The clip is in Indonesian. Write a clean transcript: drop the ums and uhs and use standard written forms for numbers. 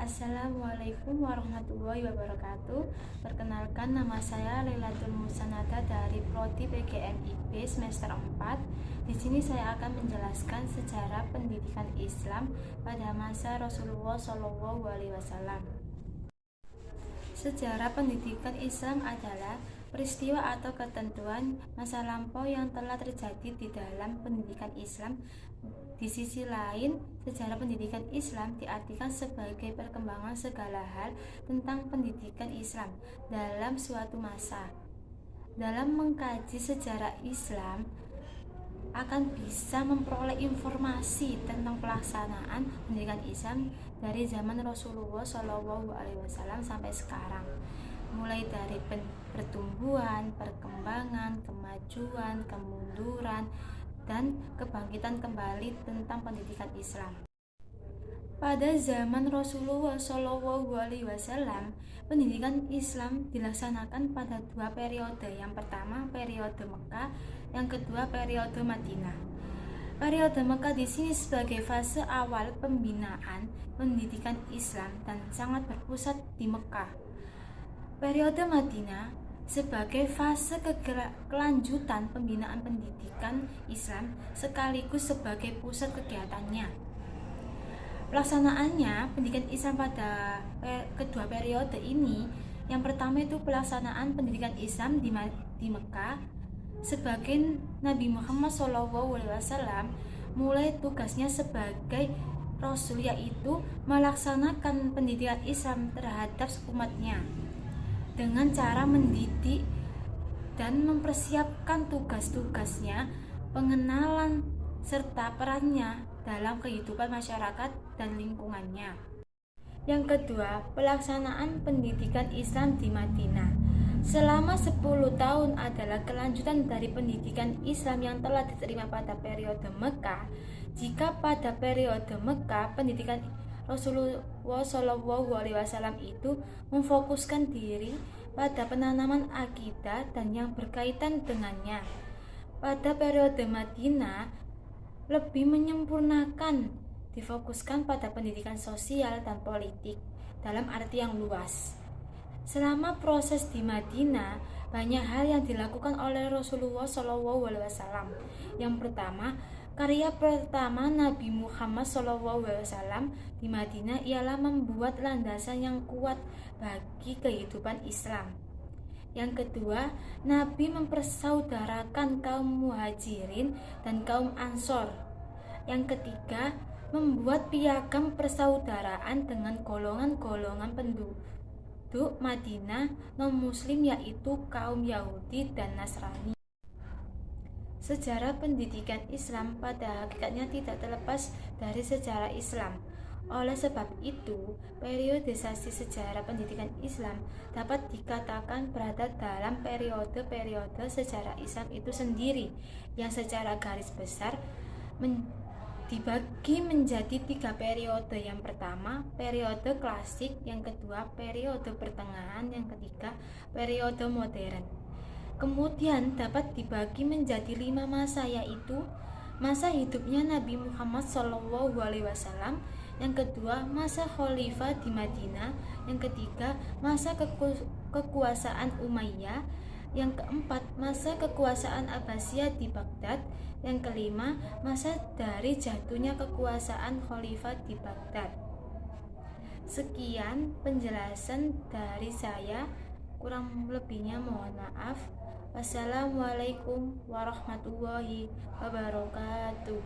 Assalamualaikum warahmatullahi wabarakatuh. Perkenalkan, nama saya Lailatul Musanada dari Prodi PGMIB semester 4. Di sini saya akan menjelaskan sejarah pendidikan Islam pada masa Rasulullah SAW. Sejarah pendidikan Islam adalah peristiwa atau ketentuan masa lampau yang telah terjadi di dalam pendidikan Islam. Di sisi lain, sejarah pendidikan Islam diartikan sebagai perkembangan segala hal tentang pendidikan Islam dalam suatu masa. Dalam mengkaji sejarah Islam, akan bisa memperoleh informasi tentang pelaksanaan pendidikan Islam dari zaman Rasulullah SAW sampai sekarang, mulai dari pertumbuhan, perkembangan, kemajuan, kemunduran, dan kebangkitan kembali tentang pendidikan Islam. Pada zaman Rasulullah SAW, pendidikan Islam dilaksanakan pada dua periode. Yang pertama periode Mekah, yang kedua periode Madinah. Periode Mekah di sini sebagai fase awal pembinaan pendidikan Islam dan sangat berpusat di Mekah. Periode Madinah sebagai fase kelanjutan pembinaan pendidikan Islam sekaligus sebagai pusat kegiatannya. Pelaksanaannya pendidikan Islam pada kedua periode ini, yang pertama itu pelaksanaan pendidikan Islam di Mekah sebagai Nabi Muhammad SAW mulai tugasnya sebagai Rasul, yaitu melaksanakan pendidikan Islam terhadap umatnya dengan cara mendidik dan mempersiapkan tugas-tugasnya, pengenalan serta perannya dalam kehidupan masyarakat dan lingkungannya. Yang kedua, pelaksanaan pendidikan Islam di Madinah. Selama 10 tahun adalah kelanjutan dari pendidikan Islam yang telah diterima pada periode Mekah. Jika pada periode Mekah, pendidikan Rasulullah SAW itu memfokuskan diri pada penanaman akidah dan yang berkaitan dengannya. Pada periode Madinah, lebih menyempurnakan, difokuskan pada pendidikan sosial dan politik dalam arti yang luas. Selama proses di Madinah, banyak hal yang dilakukan oleh Rasulullah SAW. Yang pertama, karya pertama Nabi Muhammad SAW di Madinah ialah membuat landasan yang kuat bagi kehidupan Islam. Yang kedua, Nabi mempersaudarakan kaum muhajirin dan kaum ansor. Yang ketiga, membuat piagam persaudaraan dengan golongan-golongan penduduk Madinah non-muslim, yaitu kaum Yahudi dan Nasrani. Sejarah pendidikan Islam pada hakikatnya tidak terlepas dari sejarah Islam. Oleh sebab itu, periodisasi sejarah pendidikan Islam dapat dikatakan berada dalam periode-periode sejarah Islam itu sendiri, yang secara garis besar dibagi menjadi 3 periode. Yang pertama, periode klasik, yang kedua, periode pertengahan, yang ketiga, periode modern. Kemudian dapat dibagi menjadi 5 masa, yaitu masa hidupnya Nabi Muhammad SAW, yang kedua masa khalifah di Madinah, yang ketiga masa kekuasaan Umayyah, yang keempat masa kekuasaan Abbasiyah di Baghdad, yang kelima masa dari jatuhnya kekuasaan khalifah di Baghdad. Sekian penjelasan dari saya, kurang lebihnya mohon maaf. Wassalamualaikum warahmatullahi wabarakatuh.